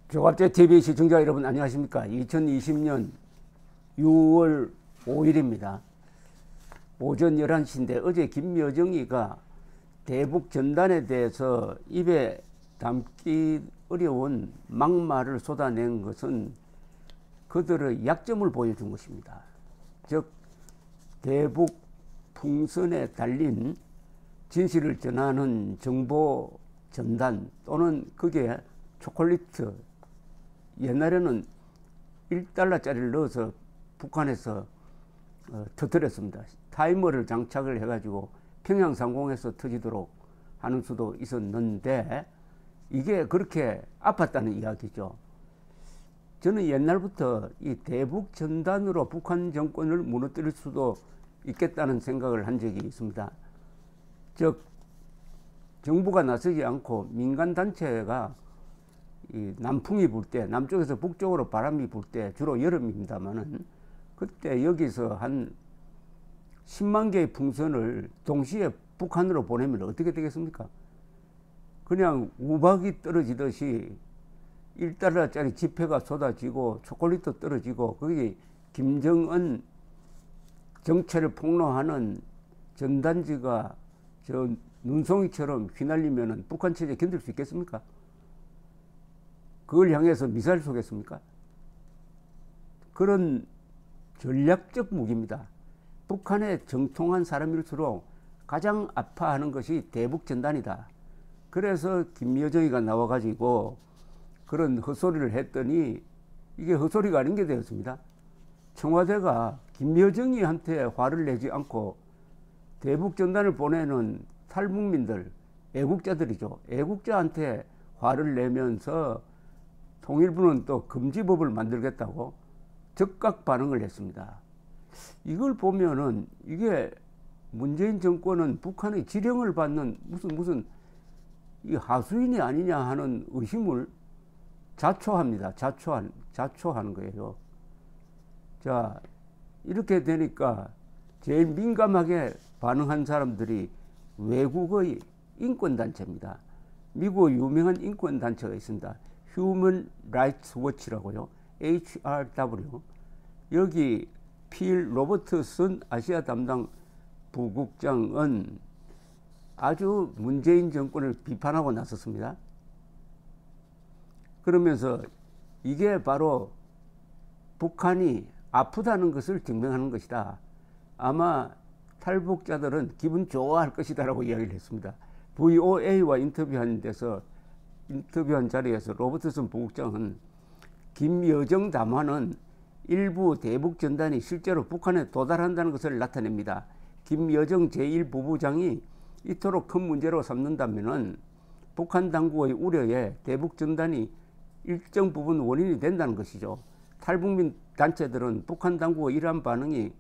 조갑제 TV 시청자 여러분 안녕하십니까. 2020년 6월 5일입니다. 오전 11시인데 어제 김여정이가 대북 전단에 대해서 입에 담기 어려운 막말을 쏟아낸 것은 그들의 약점을 보여준 것입니다. 즉 대북 풍선에 달린 진실을 전하는 정보 전단 또는 그게 초콜릿, 옛날에는 1달러짜리를 넣어서 북한에서 터뜨렸습니다. 타이머를 장착을 해가지고 평양 상공에서 터지도록 하는 수도 있었는데 이게 그렇게 아팠다는 이야기죠. 저는 옛날부터 이 대북 전단으로 북한 정권을 무너뜨릴 수도 있겠다는 생각을 한 적이 있습니다. 즉 정부가 나서지 않고 민간단체가 이 남풍이 불 때, 남쪽에서 북쪽으로 바람이 불 때, 주로 여름입니다만은 그때 여기서 한 10만 개의 풍선을 동시에 북한으로 보내면 어떻게 되겠습니까? 그냥 우박이 떨어지듯이 1달러짜리 지폐가 쏟아지고 초콜릿도 떨어지고 거기 김정은 정체를 폭로하는 전단지가 저 눈송이처럼 휘날리면은 북한 체제 견딜 수 있겠습니까? 그걸 향해서 미사일 쏘겠습니까? 그런 전략적 무기입니다. 북한의 정통한 사람일수록 가장 아파하는 것이 대북 전단이다. 그래서 김여정이가 나와가지고 그런 헛소리를 했더니 이게 헛소리가 아닌 게 되었습니다. 청와대가 김여정이한테 화를 내지 않고 대북 전단을 보내는 탈북민들, 애국자들이죠. 애국자한테 화를 내면서 통일부는 또 금지법을 만들겠다고 즉각 반응을 했습니다. 이걸 보면은 이게 문재인 정권은 북한의 지령을 받는 무슨 이 하수인이 아니냐 하는 의심을 자초합니다. 자초하는 거예요. 자, 이렇게 되니까 제일 민감하게 반응한 사람들이 외국의 인권단체입니다. 미국의 유명한 인권단체가 있습니다. Human Rights Watch라고요. HRW. 여기 필 로버트슨 아시아 담당 부국장은 아주 문재인 정권을 비판하고 나섰습니다. 그러면서 이게 바로 북한이 아프다는 것을 증명하는 것이다. 아마 탈북자들은 기분 좋아할 것이다라고 이야기를 했습니다. VOA와 인터뷰한 자리에서 로버트슨 부국장은 김여정 담화는 일부 대북 전단이 실제로 북한에 도달한다는 것을 나타냅니다. 김여정 제1부부장이 이토록 큰 문제로 삼는다면은 북한 당국의 우려에 대북 전단이 일정 부분 원인이 된다는 것이죠. 탈북민 단체들은 북한 당국의 이러한 반응이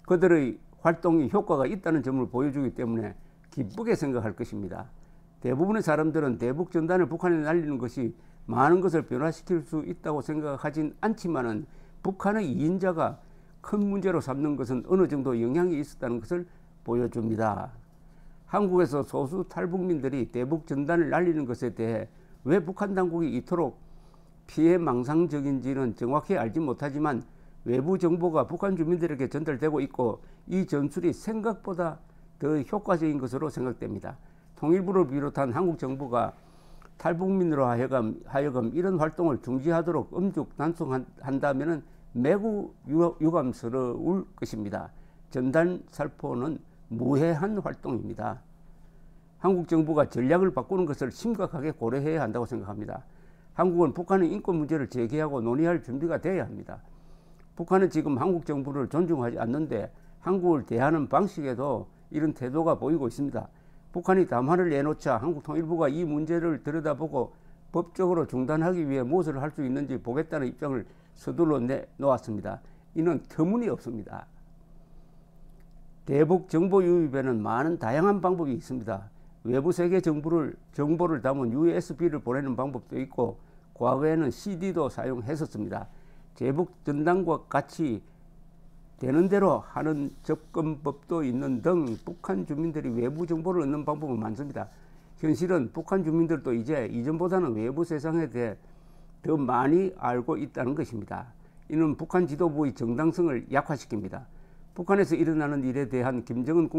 그들의 활동이 효과가 있다는 점을 보여주기 때문에 기쁘게 생각할 것입니다. 대부분의 사람들은 대북 전단을 북한에 날리는 것이 많은 것을 변화시킬 수 있다고 생각하진 않지만은 북한의 2인자가 큰 문제로 삼는 것은 어느 정도 영향이 있었다는 것을 보여줍니다. 한국에서 소수 탈북민들이 대북 전단을 날리는 것에 대해 왜 북한 당국이 이토록 피해망상적인지는 정확히 알지 못하지만 외부 정보가 북한 주민들에게 전달되고 있고 이 전술이 생각보다 더 효과적인 것으로 생각됩니다. 통일부를 비롯한 한국 정부가 탈북민으로 하여금 이런 활동을 중지하도록 엄죽 단속한다면 매우 유감스러울 것입니다. 전단 살포는 무해한 활동입니다. 한국 정부가 전략을 바꾸는 것을 심각하게 고려해야 한다고 생각합니다. 한국은 북한의 인권 문제를 제기하고 논의할 준비가 되어야 합니다. 북한은 지금 한국 정부를 존중하지 않는데 한국을 대하는 방식에도 이런 태도가 보이고 있습니다. 북한이 담화를 내놓자 한국 통일부가 이 문제를 들여다보고 법적으로 중단하기 위해 무엇을 할 수 있는지 보겠다는 입장을 서둘러 내놓았습니다. 이는 터무니없습니다. 대북 정보 유입에는 많은 다양한 방법이 있습니다. 외부 세계 정보를 담은 USB를 보내는 방법도 있고 과거에는 CD도 사용했었습니다. 대북 전단과 같이 되는 대로 하는 접근법도 있는 등 북한 주민들이 외부 정보를 얻는 방법은 많습니다. 현실은 북한 주민들도 이제 이전보다는 외부 세상에 대해 더 많이 알고 있다는 것입니다. 이는 북한 지도부의 정당성을 약화시킵니다. 북한에서 일어나는 일에 대한 김정은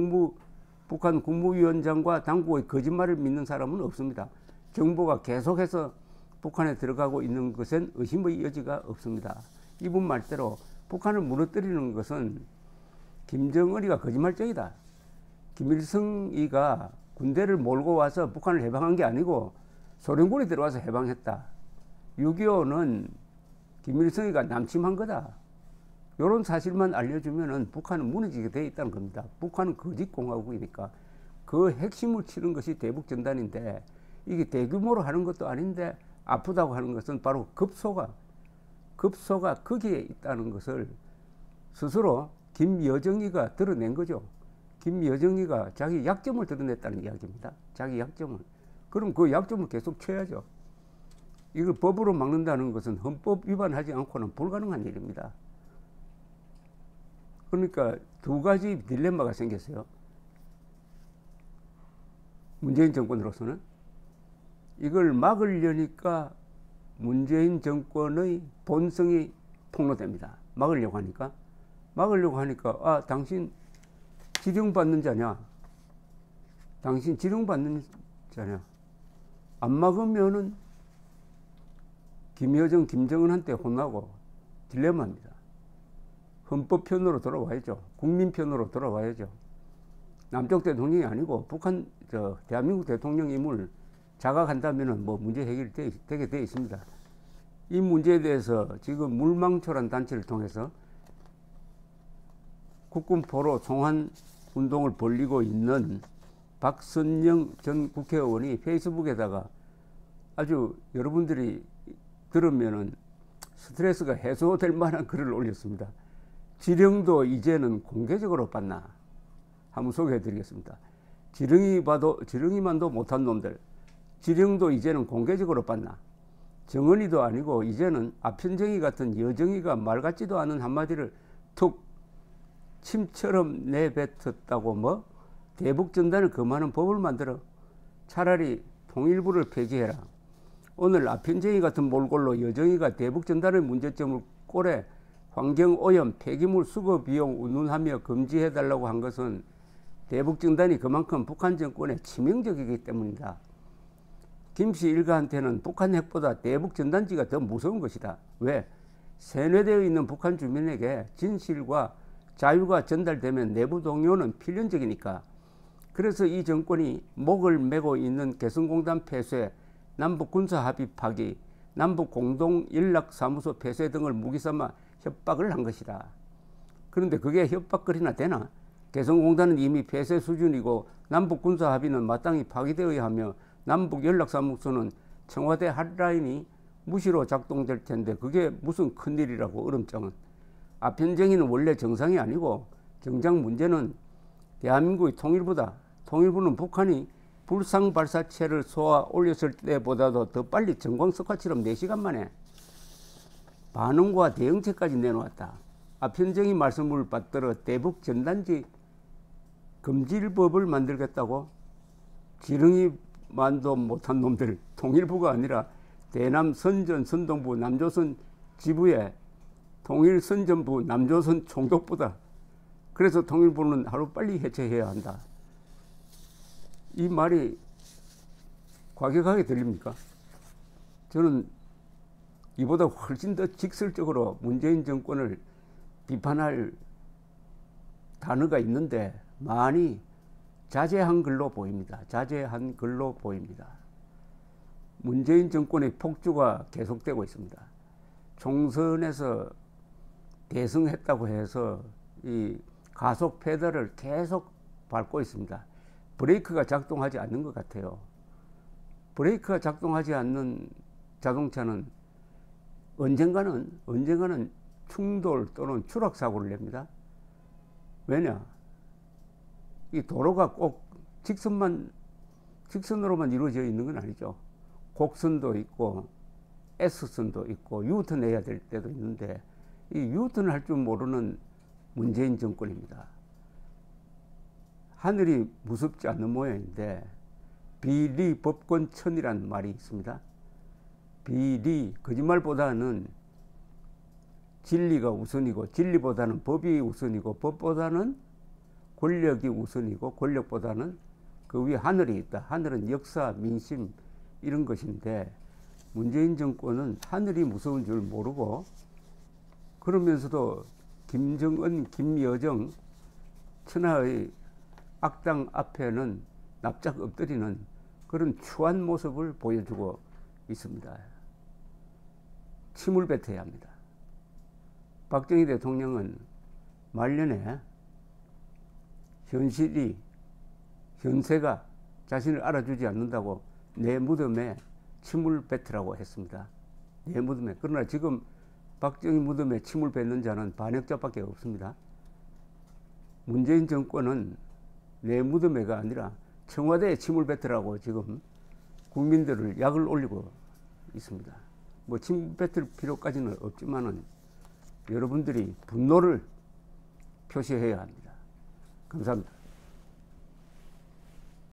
북한 국무위원장과 당국의 거짓말을 믿는 사람은 없습니다. 정보가 계속해서 북한에 들어가고 있는 것엔 의심의 여지가 없습니다. 이분 말대로 북한을 무너뜨리는 것은 김정은이가 거짓말쟁이다. 김일성이가 군대를 몰고 와서 북한을 해방한 게 아니고 소련군이 들어와서 해방했다. 6.25는 김일성이가 남침한 거다. 이런 사실만 알려주면은 북한은 무너지게 돼 있다는 겁니다. 북한은 거짓공화국이니까 그 핵심을 치는 것이 대북전단인데 이게 대규모로 하는 것도 아닌데 아프다고 하는 것은 바로 급소가 거기에 있다는 것을 스스로 김여정이가 드러낸 거죠. 김여정이가 자기 약점을 드러냈다는 이야기입니다. 자기 약점을. 그럼 그 약점을 계속 쳐야죠. 이걸 법으로 막는다는 것은 헌법 위반하지 않고는 불가능한 일입니다. 그러니까 두 가지 딜레마가 생겼어요. 문재인 정권으로서는 이걸 막으려니까 문재인 정권의 본성이 폭로됩니다. 막으려고 하니까 아, 당신 지령받는 자냐? 당신 지령받는 자냐? 안 막으면은 김여정, 김정은한테 혼나고 딜레마입니다. 헌법 편으로 돌아와야죠. 국민 편으로 돌아와야죠. 남쪽 대통령이 아니고 대한민국 대통령임을 자각한다면은 뭐 문제 해결되게 되어 있습니다. 이 문제에 대해서 지금 물망초란 단체를 통해서 국군 포로 총환 운동을 벌이고 있는 박선영 전 국회의원이 페이스북에다가 아주 여러분들이 들으면은 스트레스가 해소될 만한 글을 올렸습니다. 지령도 공개적으로 받나? 한번 소개해 드리겠습니다. 지령이만도 못한 놈들. 지령도 이제는 공개적으로 받나? 정은이도 아니고 이제는 아편정이 같은 여정이가 말 같지도 않은 한마디를 툭 침처럼 내뱉었다고 뭐? 대북전단을 금하는 법을 만들어. 차라리 통일부를 폐지해라. 오늘 아편정이 같은 몰골로 여정이가 대북전단의 문제점을 꼴에 환경오염, 폐기물 수거 비용 운운하며 금지해달라고 한 것은 대북전단이 그만큼 북한 정권에 치명적이기 때문이다. 김씨 일가한테는 북한 핵보다 대북전단지가 더 무서운 것이다. 왜? 세뇌되어 있는 북한 주민에게 진실과 자유가 전달되면 내부 동요는 필연적이니까. 그래서 이 정권이 목을 메고 있는 개성공단 폐쇄, 남북군사합의 파기, 남북공동연락사무소 폐쇄 등을 무기삼아 협박을 한 것이다. 그런데 그게 협박거리나 되나? 개성공단은 이미 폐쇄 수준이고 남북군사합의는 마땅히 파기되어야 하며 남북연락사무소는 청와대 핫라인이 무시로 작동될 텐데 그게 무슨 큰일이라고 얼음장은. 아편정의는 원래 정상이 아니고 정작 문제는 대한민국의 통일부다. 통일부는 북한이 불상 발사체를 쏘아 올렸을 때보다도 더 빨리 전광석화처럼 4시간 만에 반응과 대응책까지 내놓았다. 아편정의 말씀을 받들어 대북 전단지 금지법을 만들겠다고? 지렁이만도 못한 놈들, 통일부가 아니라 대남 선전 선동부 남조선 지부에 통일선전부 남조선 총독부다. 그래서 통일부는 하루빨리 해체해야 한다. 이 말이 과격하게 들립니까? 저는 이보다 훨씬 더 직설적으로 문재인 정권을 비판할 단어가 있는데 많이 자제한 글로 보입니다. 자제한 글로 보입니다. 문재인 정권의 폭주가 계속되고 있습니다. 총선에서 대승했다고 해서 이 가속 페달을 계속 밟고 있습니다. 브레이크가 작동하지 않는 것 같아요. 브레이크가 작동하지 않는 자동차는 언젠가는 충돌 또는 추락 사고를 냅니다. 왜냐? 이 도로가 꼭 직선으로만 이루어져 있는 건 아니죠. 곡선도 있고 S선도 있고 유턴 해야 될 때도 있는데 이 유턴을 할 줄 모르는 문재인 정권입니다. 하늘이 무섭지 않는 모양인데 비리법권천이라는 말이 있습니다. 비리, 거짓말보다는 진리가 우선이고, 진리보다는 법이 우선이고, 법보다는 권력이 우선이고, 권력보다는 그 위에 하늘이 있다. 하늘은 역사, 민심 이런 것인데, 문재인 정권은 하늘이 무서운 줄 모르고, 그러면서도 김정은, 김여정, 천하의 악당 앞에는 납작 엎드리는 그런 추한 모습을 보여주고 있습니다. 침을 뱉어야 합니다. 박정희 대통령은 말년에 현세가 자신을 알아주지 않는다고 내 무덤에 침을 뱉으라고 했습니다. 내 무덤에. 그러나 지금 박정희 무덤에 침을 뱉는 자는 반역자밖에 없습니다. 문재인 정권은 내 무덤에가 아니라 청와대에 침을 뱉으라고 지금 국민들을 약을 올리고 있습니다. 뭐 침 뱉을 필요까지는 없지만은 여러분들이 분노를 표시해야 합니다. 감사합니다.